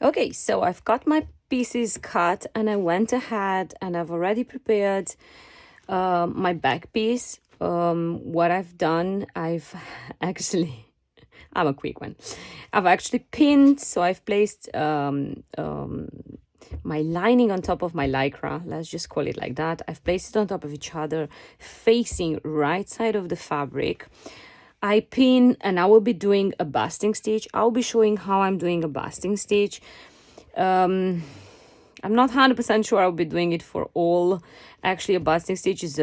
Okay, so I've got my pieces cut and I went ahead and I've already prepared my back piece. What I've done, I've actually, I'm a quick one. I've actually pinned, so I've placed my lining on top of my lycra, let's just call it like that. I've placed it on top of each other, facing right side of the fabric. I pin and I will be doing a basting stitch. I'll be showing how I'm doing a basting stitch. I'm not 100% sure I'll be doing it for all. Actually, a basting stitch is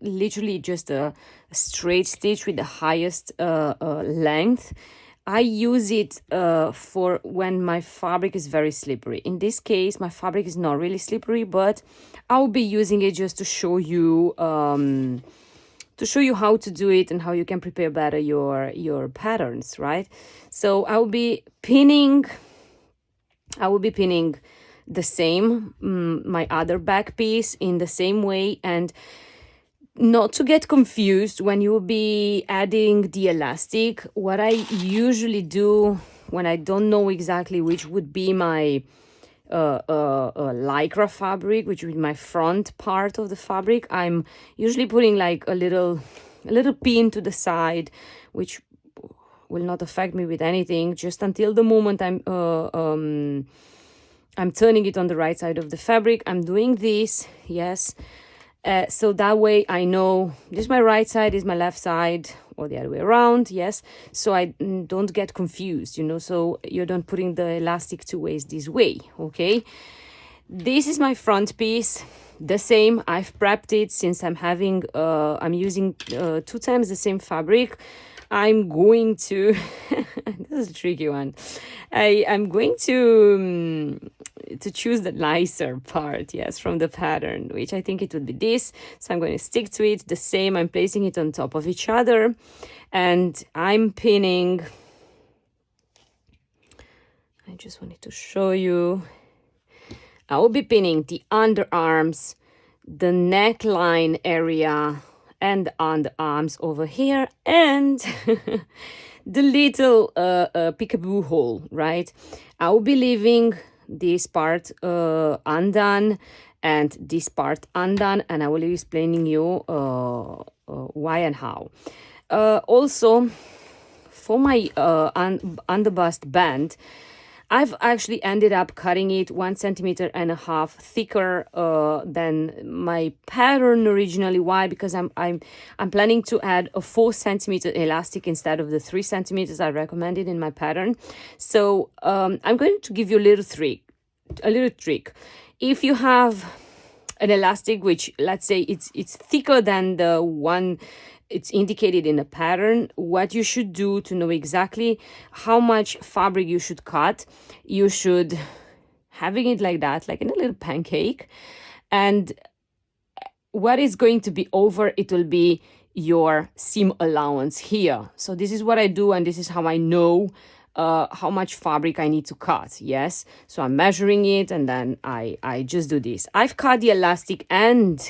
literally just a straight stitch with the highest length. I use it for when my fabric is very slippery. In this case, my fabric is not really slippery, but I'll be using it just to show you how to do it and how you can prepare better your patterns, right? So I will be pinning the same, my other back piece in the same way, and not to get confused when you will be adding the elastic. What I usually do when I don't know exactly which would be my lycra fabric, which would be my front part of the fabric, I'm usually putting like a little pin to the side, which will not affect me with anything, just until the moment I'm turning it on the right side of the fabric. I'm doing this, yes. So that way I know this is my right side, is my left side, or the other way around, yes. So I don't get confused, so you don't putting the elastic two ways this way, okay? This is my front piece, the same. I've prepped it since I'm using 2 times the same fabric. I'm going to, this is a tricky one. I'm going to choose the nicer part, yes, from the pattern, which I think it would be this. So I'm going to stick to it the same. I'm placing it on top of each other and I'm pinning. I just wanted to show you. I will be pinning the underarms, the neckline area, and the underarms over here, and the little peekaboo hole, right? I will be leaving this part undone and this part undone, and I will be explaining you why and how. Also, for my underbust band, I've actually ended up cutting it 1.5 centimeters thicker than my pattern originally. Why? Because I'm planning to add a 4 centimeter elastic instead of the 3 centimeters I recommended in my pattern. So I'm going to give you a little trick. If you have an elastic which, let's say, it's thicker than the one it's indicated in the pattern, what you should do to know exactly how much fabric you should cut, you should having it like that, like in a little pancake, and what is going to be over, it will be your seam allowance here. So this is what I do, and this is how I know how much fabric I need to cut, yes? So I'm measuring it, and then I just do this. I've cut the elastic and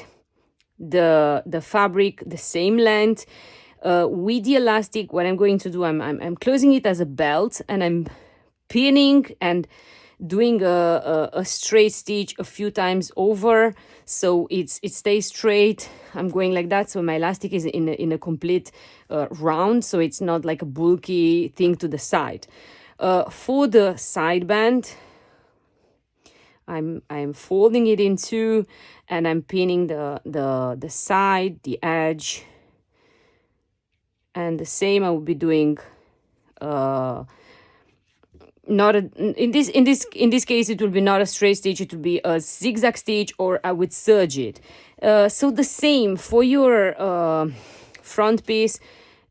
the fabric the same length. With the elastic, what I'm going to do, I'm closing it as a belt, and I'm pinning and doing a straight stitch a few times over, so it stays straight. I'm going like that, so my elastic is in a complete round, so it's not like a bulky thing to the side. For the side band, I'm folding it in two, and I'm pinning the side, the edge, and the same I will be doing. In this case, it will be not a straight stitch; it will be a zigzag stitch, or I would serge it. So the same for your front piece.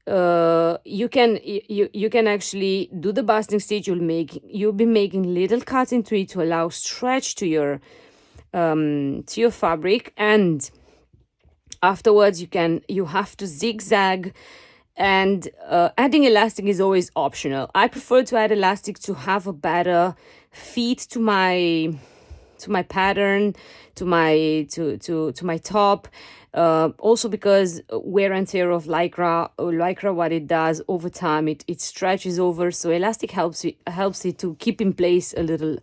You can actually do the basting stitch. You'll be making little cuts into it to allow stretch to your fabric, and afterwards you have to zigzag, and adding elastic is always optional. I prefer to add elastic to have a better fit to my my pattern, to my top. Also because wear and tear of lycra, what it does over time, it stretches over, so elastic helps it to keep in place a little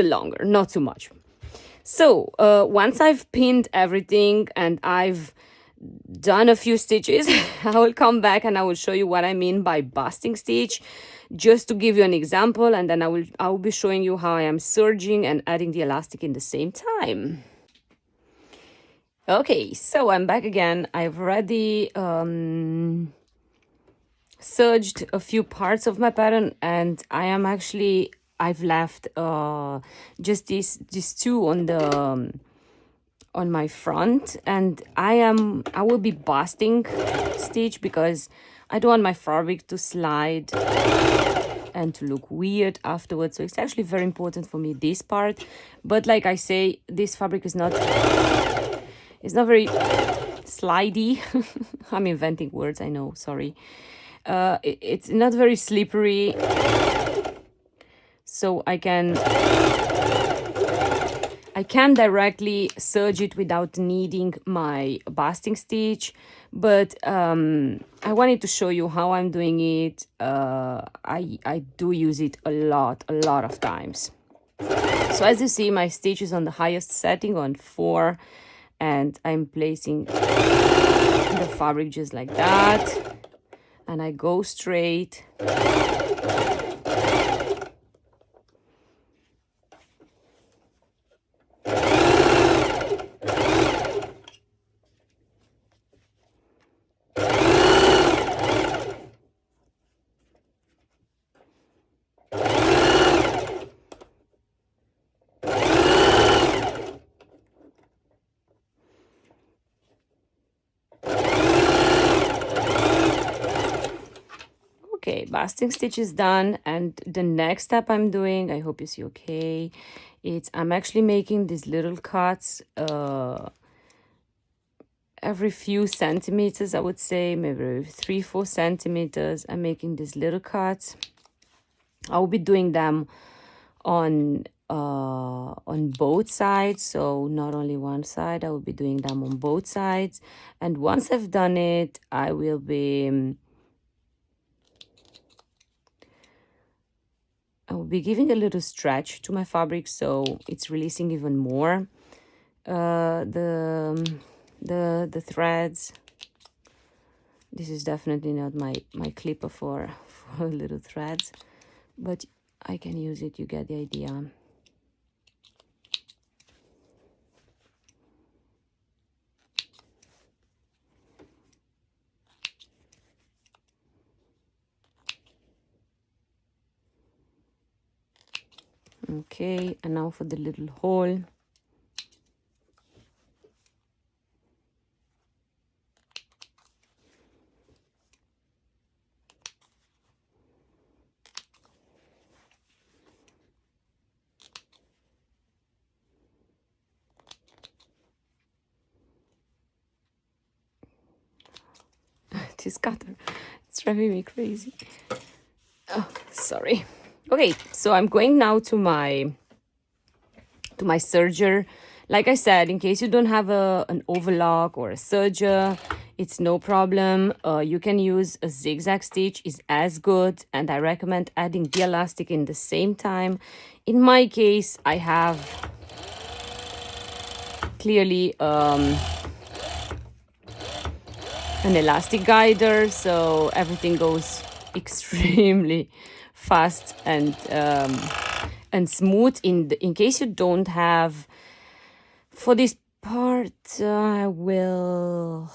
longer, not too much. So once I've pinned everything and I've done a few stitches, I will come back and I will show you what I mean by basting stitch, just to give you an example, and then I will be showing you how I am serging and adding the elastic in the same time. Okay, so I'm back again. I've already serged a few parts of my pattern, and I've left just these two on my front, and I will be basting stitch because I don't want my fabric to slide and to look weird afterwards. So it's actually very important for me, this part. But like I say, this fabric is not very slidey. I'm inventing words, I know, sorry. It's not very slippery, so I can directly serge it without needing my basting stitch. But I wanted to show you how I'm doing it. I do use it a lot of times. So as you see, my stitch is on the highest setting, on 4, and I'm placing the fabric just like that, and I go straight. Okay, basting stitch is done, and the next step I'm doing, I hope you see okay, I'm actually making these little cuts every few centimeters, I would say, maybe 3-4 centimeters. I'm making these little cuts. I will be doing them on both sides, so not only one side. I will be doing them on both sides, and once I've done it, I will be giving a little stretch to my fabric, so it's releasing even more the threads. This is definitely not my clipper for little threads, but I can use it. You get the idea. Okay, and now for the little hole. This cutter, it's driving me crazy. Oh, sorry. Okay, so I'm going now to my serger. Like I said, in case you don't have an overlock or a serger, it's no problem. You can use a zigzag stitch, is as good, and I recommend adding the elastic in the same time. In my case, I have clearly an elastic guider, so everything goes extremely fast and smooth. In case you don't have, for this part, I will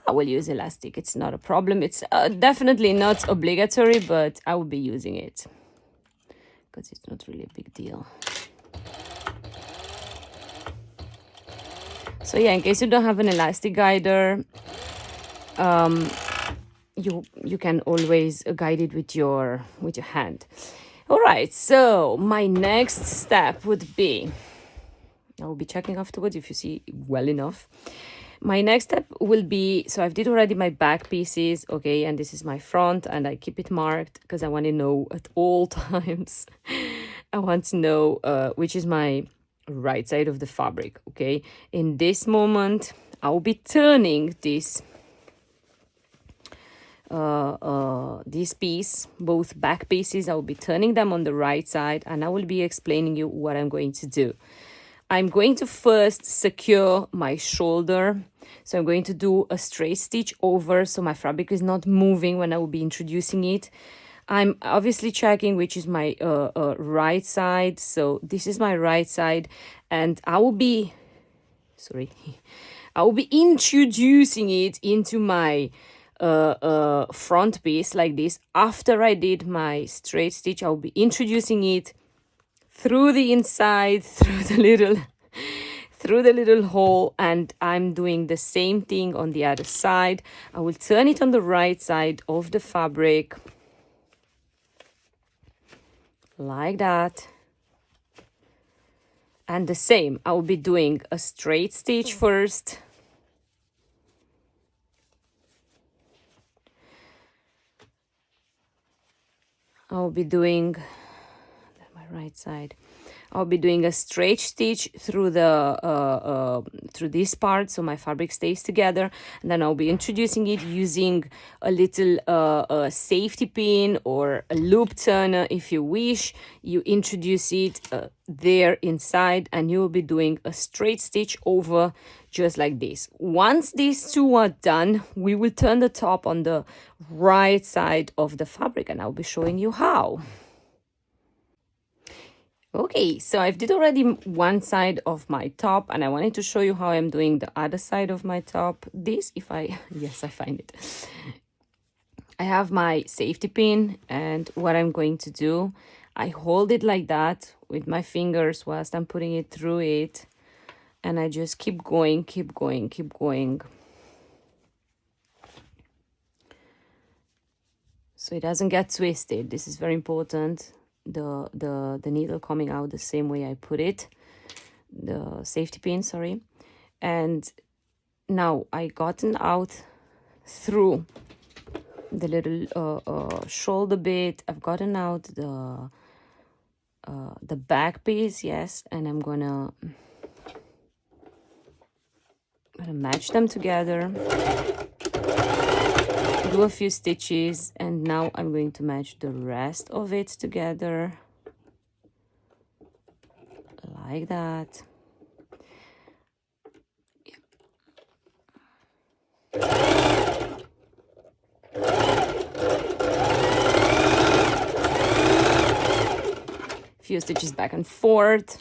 use elastic. It's not a problem. It's definitely not obligatory, but I will be using it because it's not really a big deal. So yeah, in case you don't have an elastic guider, you can always guide it with your hand. All right, so my next step would be, I will be checking afterwards if you see well enough. My next step will be, so I've did already my back pieces, okay, and this is my front, and I keep it marked because I want to know at all times. I want to know which is my right side of the fabric. Okay, in this moment I'll be turning this this piece, both back pieces, I will be turning them on the right side, and I will be explaining you what I'm going to do. I'm going to first secure my shoulder. So I'm going to do a straight stitch over so my fabric is not moving when I will be introducing it. I'm obviously checking which is my right side. So this is my right side, and I will be introducing it into my front piece like this. After I did my straight stitch, I'll be introducing it through the inside, through the little hole, and I'm doing the same thing on the other side. I will turn it on the right side of the fabric like that, and the same, I will be doing a straight stitch first, I'll be doing my right side. I'll be doing a straight stitch through the through this part so my fabric stays together, and then I'll be introducing it using a little safety pin or a loop turner if you wish. You introduce it there inside, and you will be doing a straight stitch over just like this. Once these two are done, we will turn the top on the right side of the fabric, and I'll be showing you how. Okay, so I've did already one side of my top, and I wanted to show you how I'm doing the other side of my top. This, yes, I find it. I have my safety pin, and what I'm going to do, I hold it like that with my fingers whilst I'm putting it through it, and I just keep going, keep going, keep going. So it doesn't get twisted. This is very important. The needle coming out the same way I put it, the safety pin, sorry. And now I gotten out through the little shoulder bit. I've gotten out the back piece, yes, and I'm gonna match them together, do a few stitches, and now I'm going to match the rest of it together like that. Few stitches back and forth.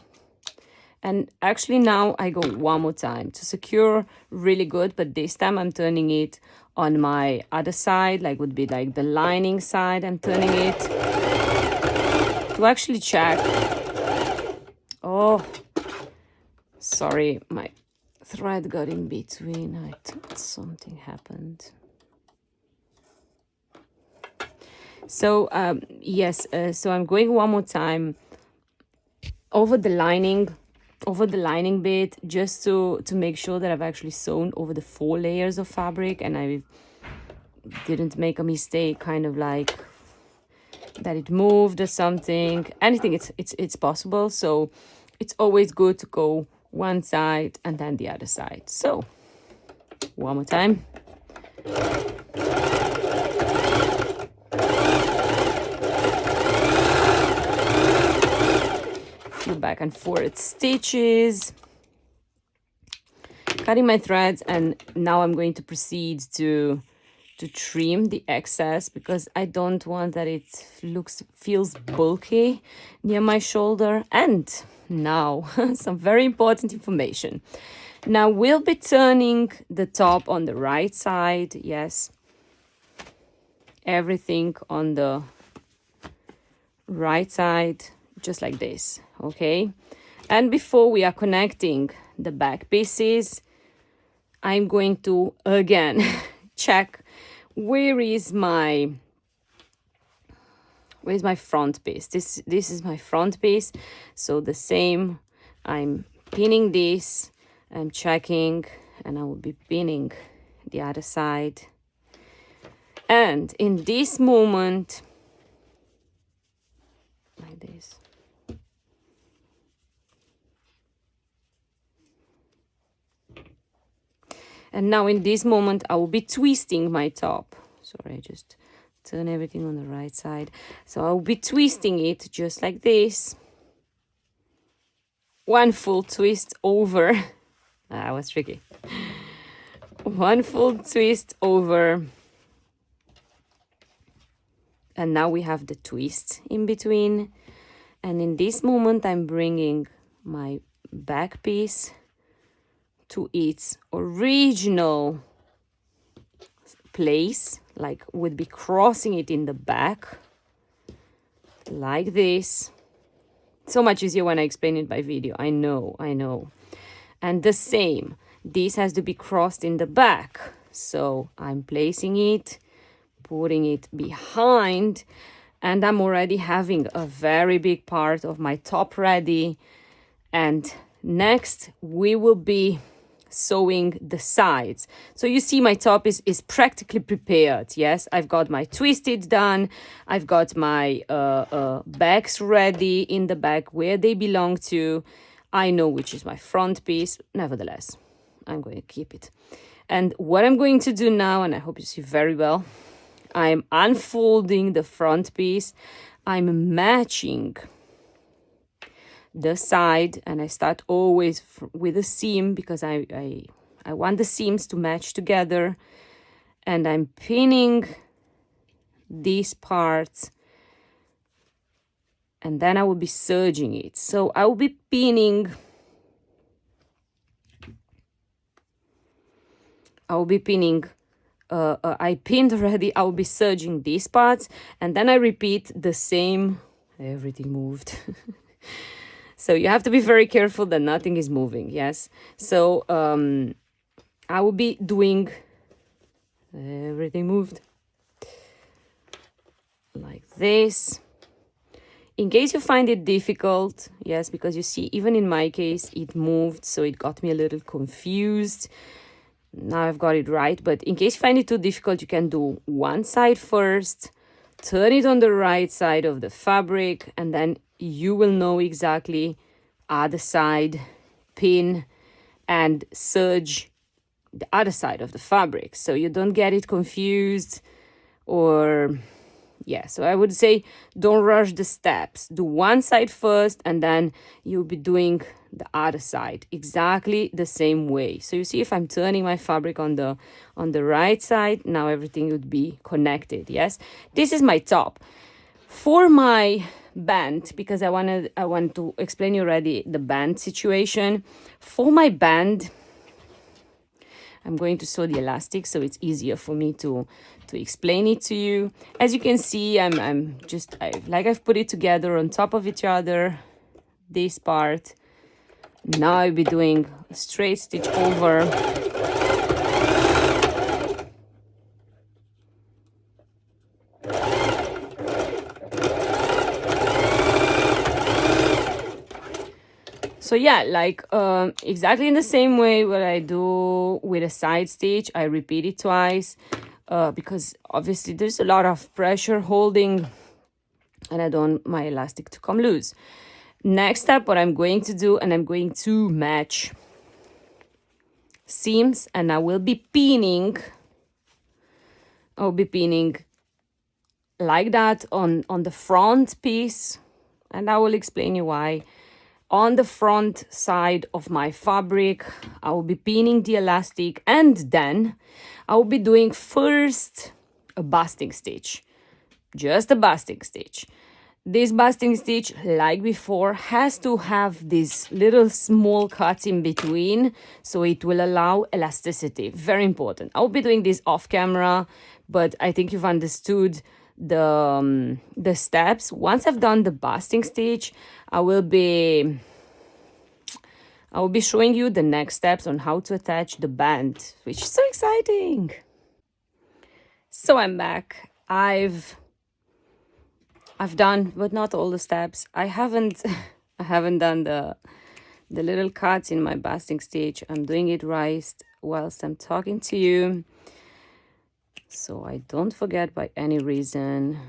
And actually now I go one more time to secure really good, but this time I'm turning it on my other side, like would be like the lining side. I'm turning it to actually check. Oh, sorry, my thread got in between. I thought something happened. So yes, so I'm going one more time over the lining bit, just to make sure that I've actually sewn over the 4 layers of fabric and I didn't make a mistake, kind of like that it moved or something. Anything, it's possible. So it's always good to go one side and then the other side. So one more time. Back and forth stitches, cutting my threads, and now I'm going to proceed to trim the excess because I don't want that it feels bulky near my shoulder. And now some very important information. Now we'll be turning the top on the right side, yes, everything on the right side, just like this, okay? And before we are connecting the back pieces, I'm going to again check where's my front piece. This is my front piece. So the same, I'm pinning this, I'm checking, and I will be pinning the other side. And in this moment, like this, And now in this moment, I will be twisting my top. Sorry, I just turn everything on the right side. So I'll be twisting it just like this. One full twist over. That was tricky. One full twist over. And now we have the twist in between. And in this moment, I'm bringing my back piece to its original place, like would be crossing it in the back, like this. So much easier when I explain it by video. I know. And the same, this has to be crossed in the back. So I'm placing it, putting it behind, and I'm already having a very big part of my top ready. And next we will be sewing the sides. So you see my top is practically prepared. Yes, I've got my twisted done. I've got my backs ready in the back where they belong to. I know which is my front piece. Nevertheless, I'm going to keep it. And what I'm going to do now, and I hope you see very well, I'm unfolding the front piece. I'm matching the side, and I start always with a seam because I want the seams to match together, and I'm pinning these parts, and then I will be serging it. So I will be pinning, I pinned already. I will be serging these parts, and then I repeat the same. Everything moved. So you have to be very careful that nothing is moving, yes? So I will be doing, everything moved, like this. In case you find it difficult, yes, because you see, even in my case, it moved, so it got me a little confused. Now I've got it right, but in case you find it too difficult, you can do one side first, turn it on the right side of the fabric, and then you will know exactly other side, pin, and serge the other side of the fabric, so you don't get it confused. Or yeah, so I would say don't rush the steps. Do one side first, and then you'll be doing the other side exactly the same way. So you see, if I'm turning my fabric on the right side, now everything would be connected. Yes, this is my top. For my band, because I want to explain you already the band situation. For my band, I'm going to sew the elastic so it's easier for me to explain it to you. As you can see, I've put it together on top of each other, this part. Now I'll be doing a straight stitch over. So yeah, like exactly in the same way what I do with a side stitch, I repeat it twice because obviously there's a lot of pressure holding and I don't want my elastic to come loose. Next step, what I'm going to do, and I'm going to match seams, and I will be pinning. I'll be pinning like that on the front piece, and I will explain you why. On the front side of my fabric, I will be pinning the elastic, and then I will be doing first a basting stitch, just a basting stitch. This basting stitch, like before, has to have these little small cuts in between, so it will allow elasticity. Very important. I'll be doing this off camera, but I think you've understood the steps. Once I've done the basting stitch, I will be showing you the next steps on how to attach the band, which is so exciting. So I'm back. I've done, but not all the steps. I haven't done the little cuts in my basting stitch. I'm doing it right whilst I'm talking to you, so I don't forget by any reason.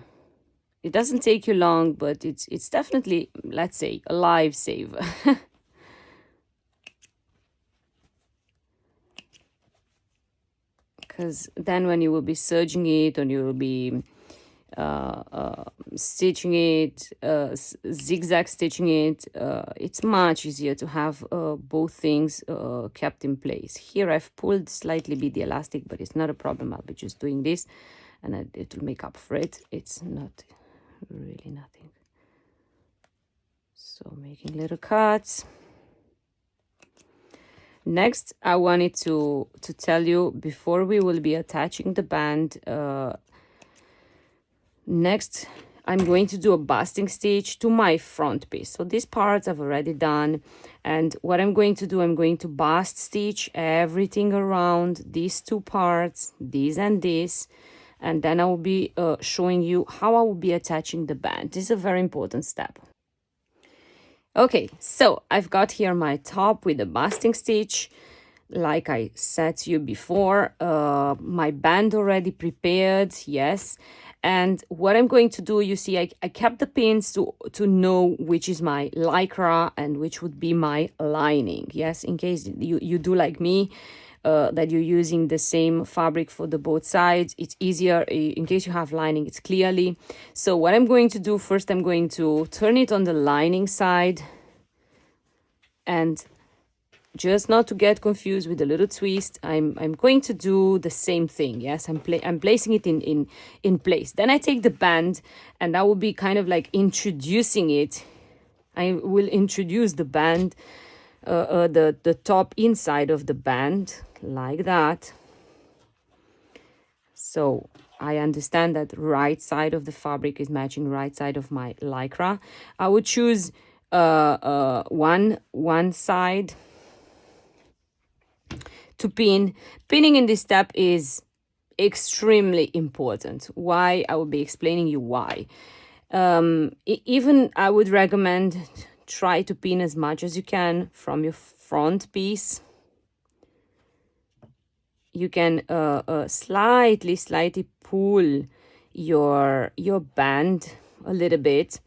It doesn't take you long, but it's definitely, let's say, a lifesaver. because then when you will be serging it and you will be stitching it, zigzag stitching it, it's much easier to have both things kept in place. Here I've pulled slightly bit the elastic, but it's not a problem. I'll be just doing this and it will make up for it. It's not really nothing. So making little cuts. Next, I wanted to tell you, before we will be attaching the band, next I'm going to do a basting stitch to my front piece. So these parts I've already done, and what I'm going to do, I'm going to bast stitch everything around these two parts, this and this, and then I will be showing you how I will be attaching the band. This is a very important step. Okay, so I've got here my top with the basting stitch. Like I said to you before, my band already prepared, yes. And what I'm going to do, you see, I kept the pins to know which is my lycra and which would be my lining, yes, in case you do like me, that you're using the same fabric for the both sides. It's easier in case you have lining, it's clearly. So what I'm going to do first, I'm going to turn it on the lining side, and just not to get confused with a little twist, I'm going to do the same thing. Yes, I'm placing it in place. Then I take the band and I will be kind of like introducing it. I will introduce the band, the top inside of the band, like that. So I understand that right side of the fabric is matching right side of my lycra. I would choose one side to pin. Pinning in this step is extremely important. Why? I will be explaining you why. Even I would recommend try to pin as much as you can from your front piece. You can slightly pull your band a little bit,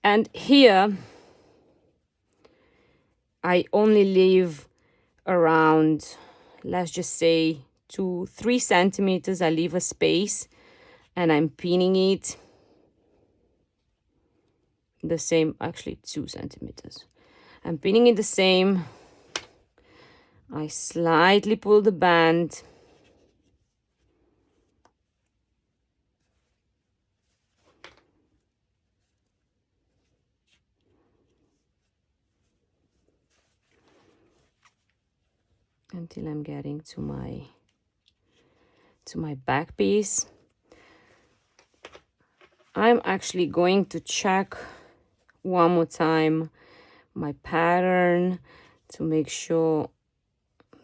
and here I only leave around, let's just say 2-3 centimeters. I leave a space and I'm pinning it the same, actually 2 centimeters. I'm pinning it the same. I slightly pull the band. Until I'm getting to my back piece. I'm actually going to check one more time my pattern to make sure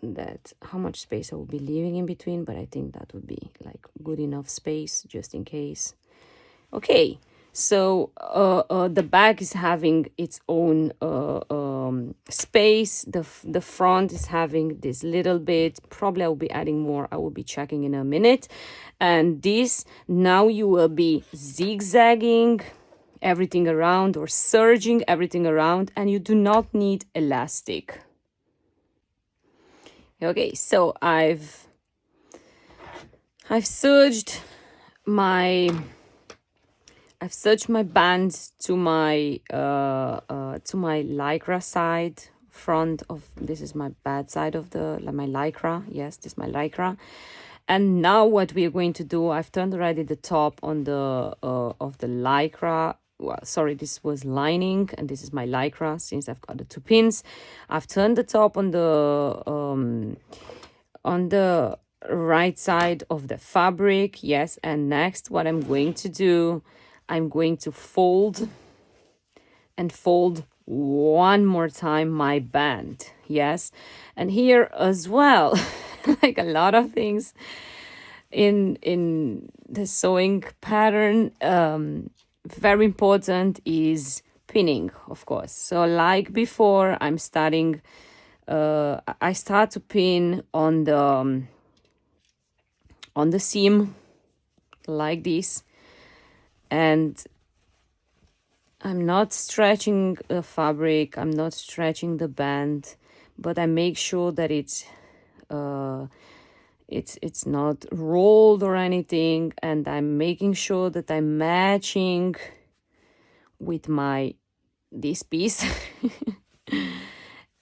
that how much space I will be leaving in between, but I think that would be like good enough space just in case. Okay, so the back is having its own space. The front is having this little bit. Probably I will be adding more. I will be checking in a minute. And this, now you will be zigzagging everything around or serging everything around, and you do not need elastic. Okay, so I've serged my band to my lycra side, front of, this is my bad side of my lycra. Yes, this is my lycra. And now what we are going to do, I've turned already the top on the of the lycra. Well, sorry, this was lining and this is my lycra since I've got the two pins. I've turned the top on the right side of the fabric. Yes, and next what I'm going to do, I'm going to fold one more time my band. Yes, and here as well, like a lot of things in the sewing pattern, very important is pinning, of course. So like before, I'm starting, I start to pin on the seam like this, and I'm not stretching the fabric, I'm not stretching the band, but I make sure that it's not rolled or anything, and I'm making sure that I'm matching with this piece.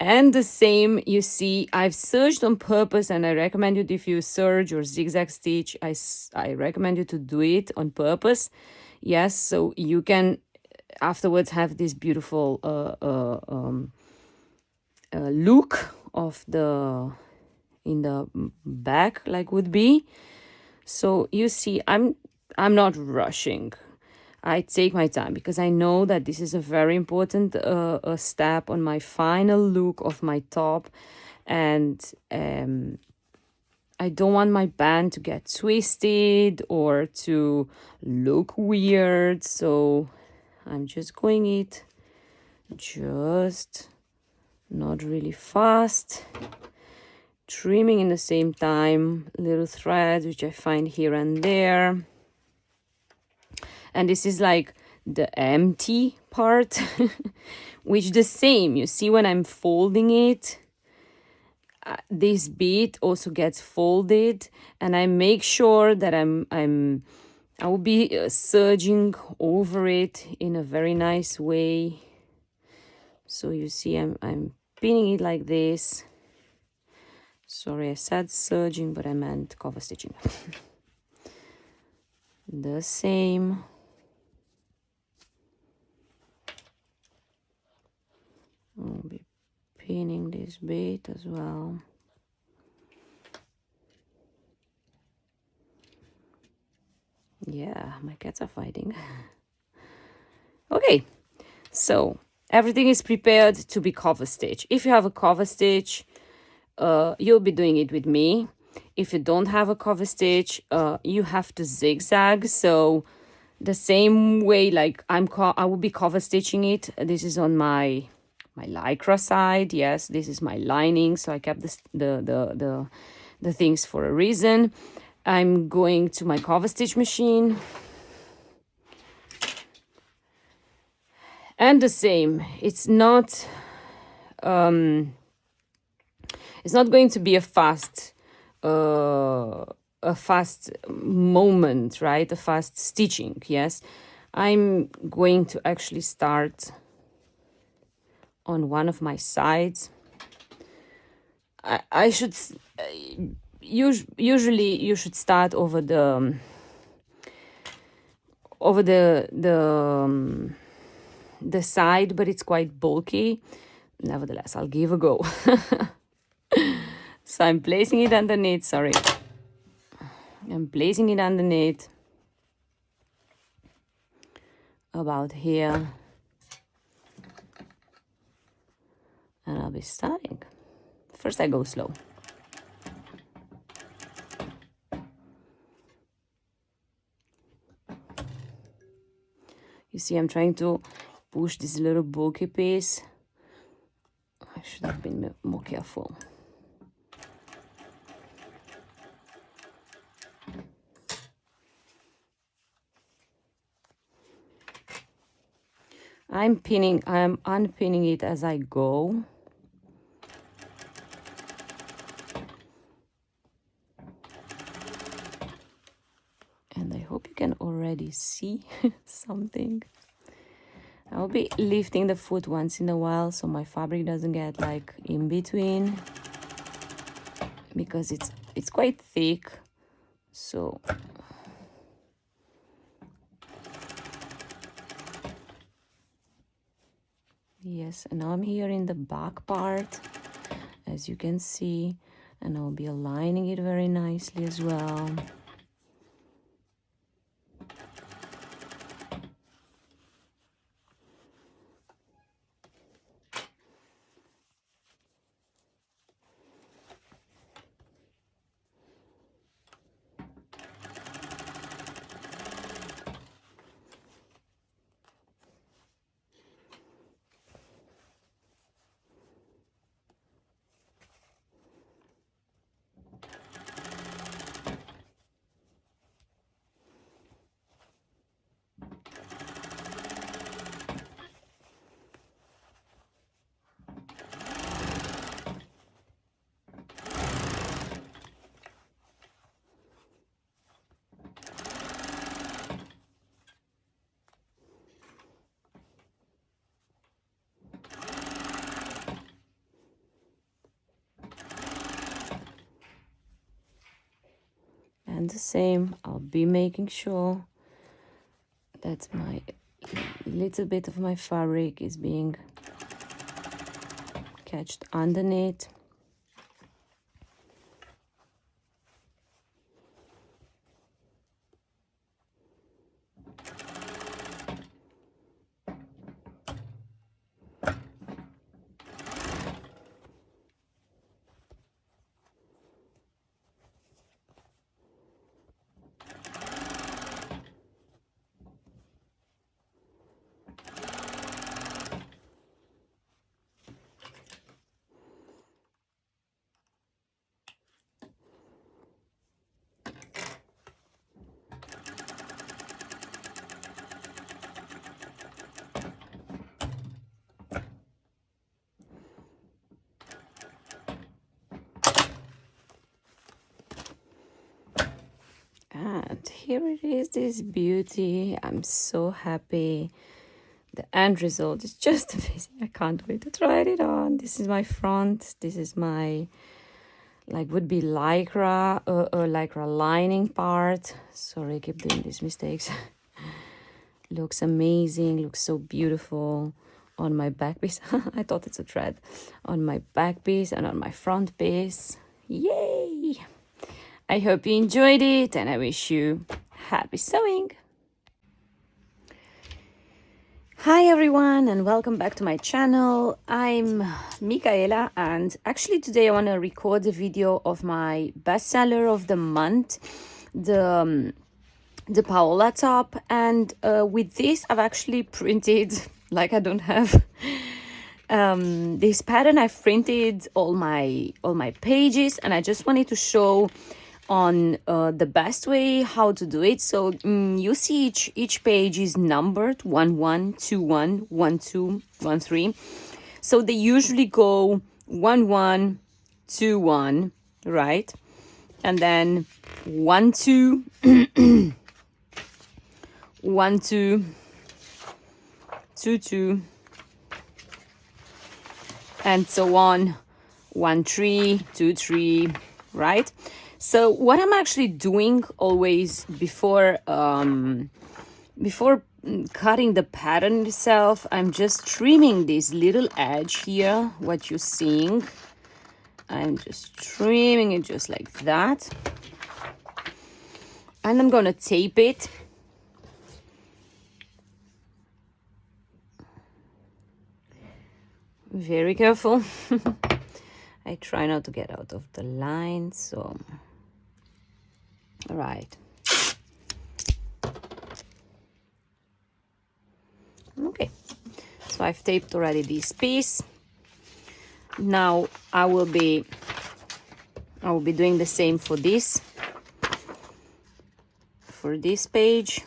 And the same, you see, I've serged on purpose, and I recommend you, if you serge or zigzag stitch, I recommend you to do it on purpose. Yes, so you can afterwards have this beautiful look of in the back, like would be. So you see, I'm not rushing. I take my time because I know that this is a very important step on my final look of my top, and I don't want my band to get twisted or to look weird. So I'm just going it just not really fast, trimming in the same time little threads which I find here and there. And this is like the empty part, which the same, you see when I'm folding it, this bit also gets folded, and I make sure that I will be serging over it in a very nice way. So you see I'm pinning it like this. Sorry, I said serging, but I meant cover stitching. The same. I'll be pinning this bit as well. Yeah, my cats are fighting. Okay, so everything is prepared to be cover stitch. If you have a cover stitch, you'll be doing it with me. If you don't have a cover stitch, you have to zigzag. So the same way, like I will be cover stitching it. This is on my lycra side. Yes, this is my lining, so I kept the things for a reason. I'm going to my cover stitch machine, and the same. It's not going to be a fast moment, right? A fast stitching. Yes, I'm going to actually start on one of my sides. I should usually you should start over the side, but it's quite bulky. Nevertheless, I'll give a go. So I'm placing it underneath. Sorry, I'm placing it underneath about here. And I'll be starting. First I go slow. You see, I'm trying to push this little bulky piece. I should have been more careful. I'm unpinning it as I go. And I hope you can already see something. I'll be lifting the foot once in a while so my fabric doesn't get like in between, because it's quite thick. So yes, and now I'm here in the back part, as you can see, and I'll be aligning it very nicely as well. And the same, I'll be making sure that my little bit of my fabric is being catched underneath. And here it is, this beauty. I'm so happy. The end result is just amazing. I can't wait to try it on. This is my front. This is my, like, would be lycra or lycra lining part. Sorry, I keep doing these mistakes. Looks amazing. Looks so beautiful on my back piece. I thought it's a thread. On my back piece and on my front piece. Yay! I hope you enjoyed it and I wish you happy sewing. Hi everyone and welcome back to my channel. I'm Michaela and actually today I want to record a video of my bestseller of the month, the Paola top, and with this I've actually printed, like I don't have this pattern. I've printed all my pages and I just wanted to show on the best way how to do it. So you see each page is numbered 1 1 2 1 1 2 1 3. So they usually go 1 1 2 1, right? And then 1 2 1 2 2 2 and so on, 1 3 2 3, right? So what I'm actually doing always before cutting the pattern itself, I'm just trimming this little edge here, what you're seeing. I'm just trimming it just like that. And I'm gonna tape it. Very careful. I try not to get out of the line, so... Right. Okay, so I've taped already this piece. Now I will be doing the same for this page.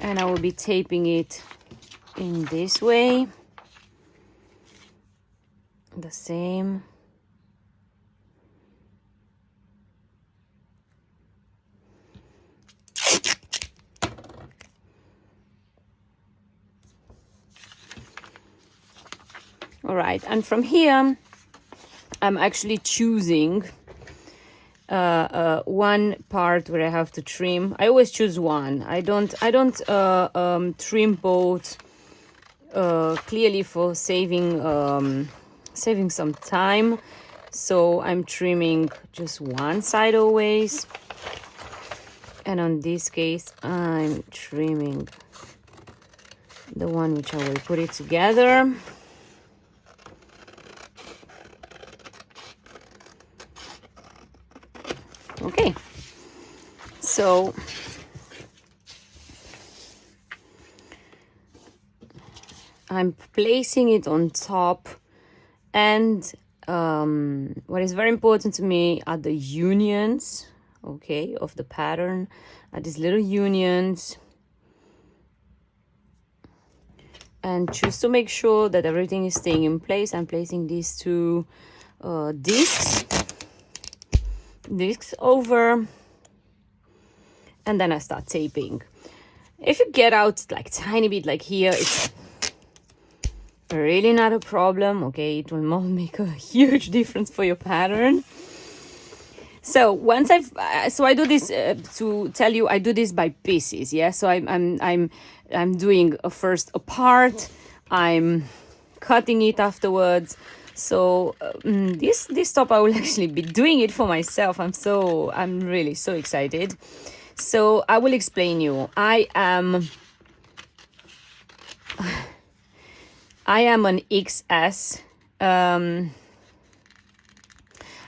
And I will be taping it in this way. The same. All right, and from here I'm actually choosing one part where I have to trim. I always choose one. I don't trim both, clearly for saving some time. So I'm trimming just one side always, and on this case I'm trimming the one which I will put it together. Okay, so I'm placing it on top, and what is very important to me are the unions, okay, of the pattern, are these little unions, and just to make sure that everything is staying in place, I'm placing these two discs over, and then I start taping. If you get out like tiny bit, like here, really not a problem. Okay, it will not make a huge difference for your pattern. So once I do this to tell you, I do this by pieces. Yeah, so I'm doing first a part, I'm cutting it afterwards. So this top I will actually be doing it for myself. I'm really so excited. So I will explain you. I am an XS. I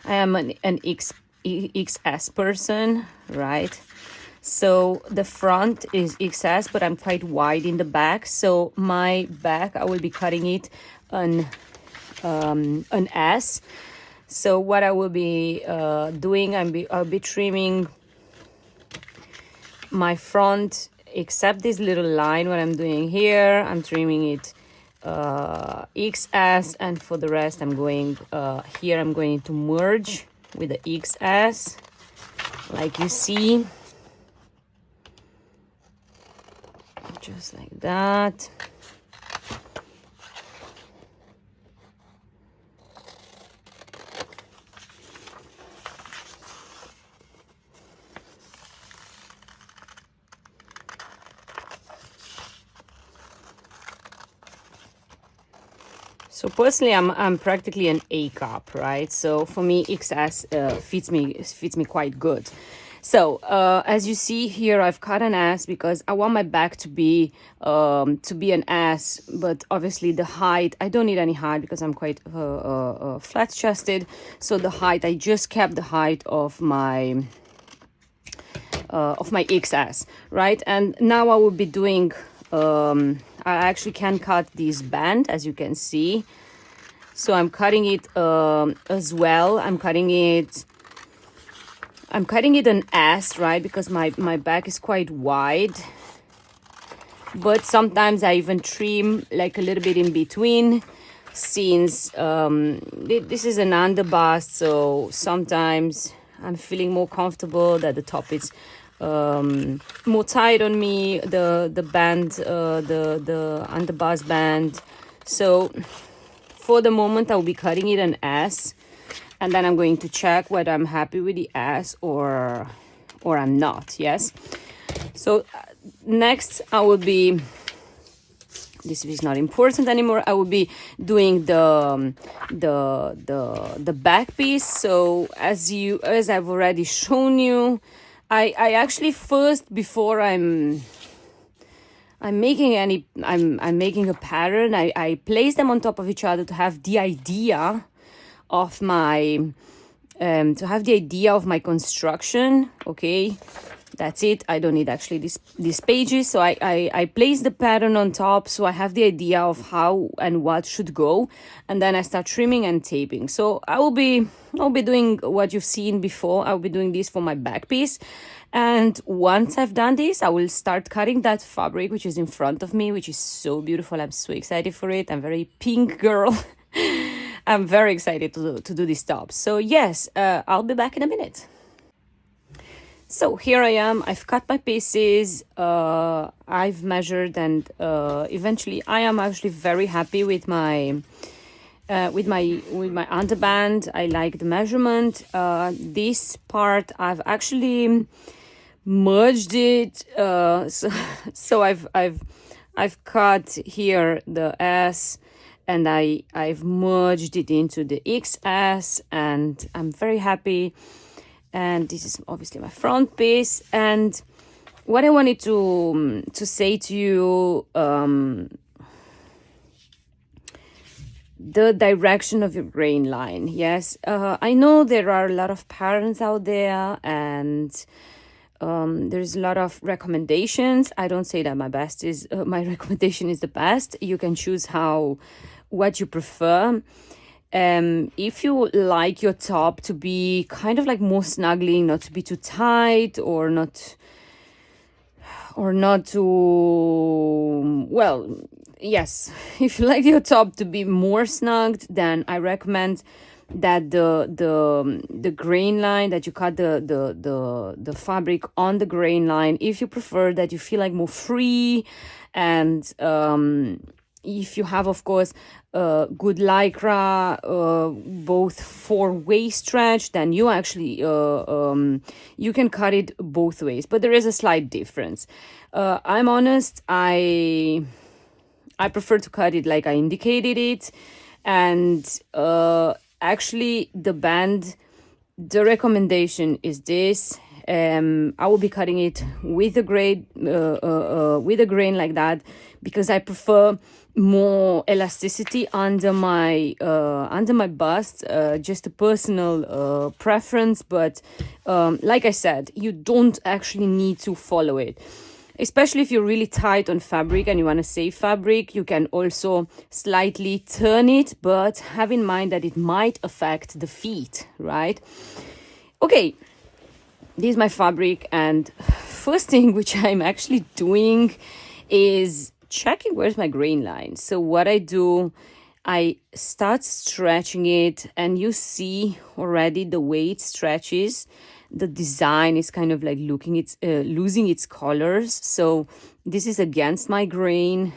am an XS person, right? So the front is XS, but I'm quite wide in the back. So my back, I will be cutting it an S. So what I will be doing, I'll be trimming my front, except this little line. What I'm doing here, I'm trimming it XS, and for the rest, I'm going here. I'm going to merge with the XS, like you see, just like that. So personally, I'm practically an A cup, right? So for me, XS fits me quite good. So as you see here, I've cut an S because I want my back to be an S, but obviously the height, I don't need any height because I'm quite flat chested. So the height, I just kept the height of my XS, right? And now I will be doing. I actually can cut this band, as you can see. So I'm cutting it as well. I'm cutting it an S, right? Because my back is quite wide. But sometimes I even trim like a little bit in between, since this is an underbust. So sometimes I'm feeling more comfortable that the top is more tight on me, the band, the underbust band. So for the moment, I'll be cutting it an S, and then I'm going to check whether I'm happy with the S or I'm not. Yes. So next, I will be. This is not important anymore. I will be doing the back piece. So as I've already shown you, I actually first, before I'm making a pattern, I place them on top of each other to have the idea of my construction. Okay, that's it. I don't need actually these pages. So I place the pattern on top, so I have the idea of how and what should go, and then I start trimming and taping. So I'll be doing what you've seen before. I'll be doing this for my back piece. And once I've done this, I will start cutting that fabric, which is in front of me, which is so beautiful. I'm so excited for it. I'm very pink girl. I'm very excited to do this top. So yes, I'll be back in a minute. So here I am. I've cut my pieces. I've measured, and eventually I am actually very happy with my underband. I like the measurement. This part I've actually merged it. So I've cut here the S, and I've merged it into the XS, and I'm very happy. And this is obviously my front piece. And what I wanted to say to you, the direction of your grain line. Yes, I know there are a lot of patterns out there, and there's a lot of recommendations. I don't say that my recommendation is the best. You can choose what you prefer. If you like your top to be kind of like more snuggling, not to be too tight, or not too, well, yes, if you like your top to be more snugged, then I recommend that the grain line, that you cut the fabric on the grain line. If you prefer that you feel like more free, and if you have, of course, good lycra, both four-way stretch, then you actually you can cut it both ways. But there is a slight difference. I'm honest, I prefer to cut it like I indicated it, and actually the band, the recommendation is this. I will be cutting it with a grain like that, because I prefer more elasticity under my bust. Just a personal preference, but like I said, you don't actually need to follow it. Especially if you're really tight on fabric and you want to save fabric, you can also slightly turn it, but have in mind that it might affect the feet, right? Okay, this is my fabric, and first thing which I'm actually doing is checking where's my grain line. So what I do, I start stretching it, and you see already the way it stretches. The design is kind of like losing its colors. So this is against my grain,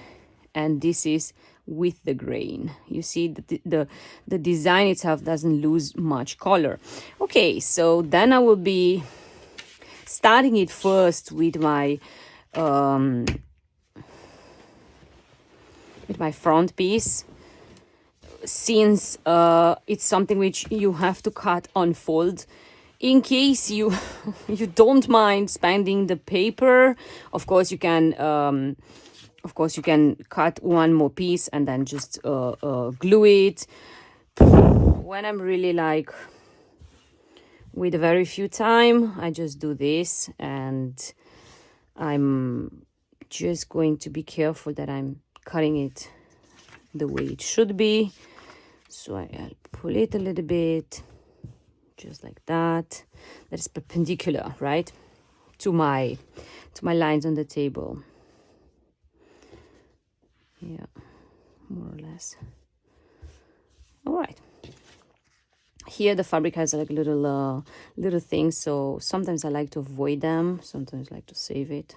and this is with the grain. You see the design itself doesn't lose much color. Okay, so then I will be starting it first with my front piece, since it's something which you have to cut on fold. In case you don't mind spending the paper, of course you can cut one more piece and then just glue it. When I'm really like with very few time, I just do this, and I'm just going to be careful that I'm cutting it the way it should be. So I'll pull it a little bit, just like that. That is perpendicular, right, to my lines on the table. Yeah, more or less. All right. Here the fabric has like little things, so sometimes I like to avoid them, sometimes I like to save it.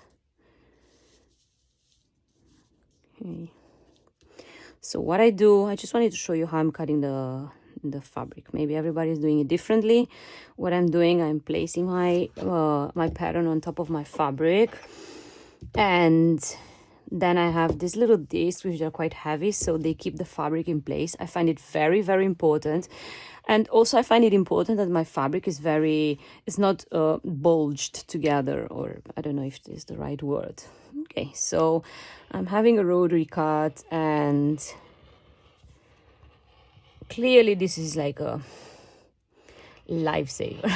Okay. So what I do, I just wanted to show you how I'm cutting the fabric. Maybe everybody's doing it differently. What I'm doing, I'm placing my pattern on top of my fabric, and then I have these little discs which are quite heavy, so they keep the fabric in place. I find it very, very important. And also I find it important that my fabric is not bulged together, or I don't know if this is the right word. Okay, so I'm having a rotary cut, and clearly this is like a lifesaver.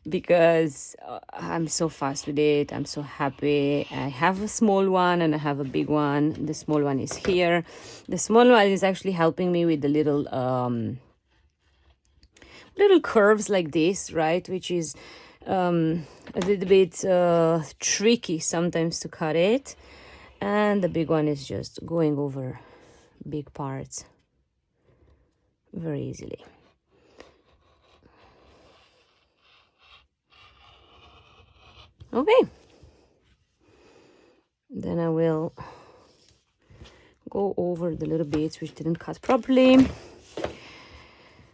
Because I'm so fast with it. I'm so happy. I have a small one and I have a big one. The small one is here. The small one is actually helping me with the little curves like this, right? Which is a little bit tricky sometimes to cut it. And the big one is just going over big parts very easily. Okay, then I will go over the little bits which didn't cut properly.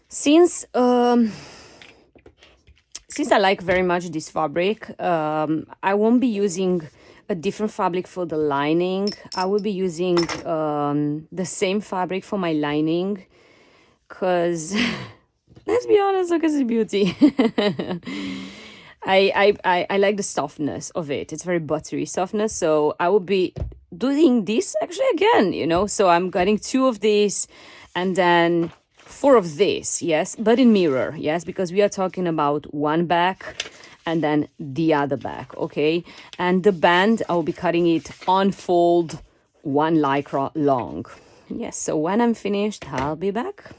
Since I like very much this fabric, I won't be using a different fabric for the lining. I will be using the same fabric for my lining, because let's be honest, look at the beauty. I like the softness of it. It's very buttery softness. So I will be doing this actually again, So I'm getting 2 of these and then 4 of this, yes, but in mirror, yes, because we are talking about one back and then the other back, okay? And the band, I will be cutting it on fold, 1 lycra long. Yes, so when I'm finished, I'll be back.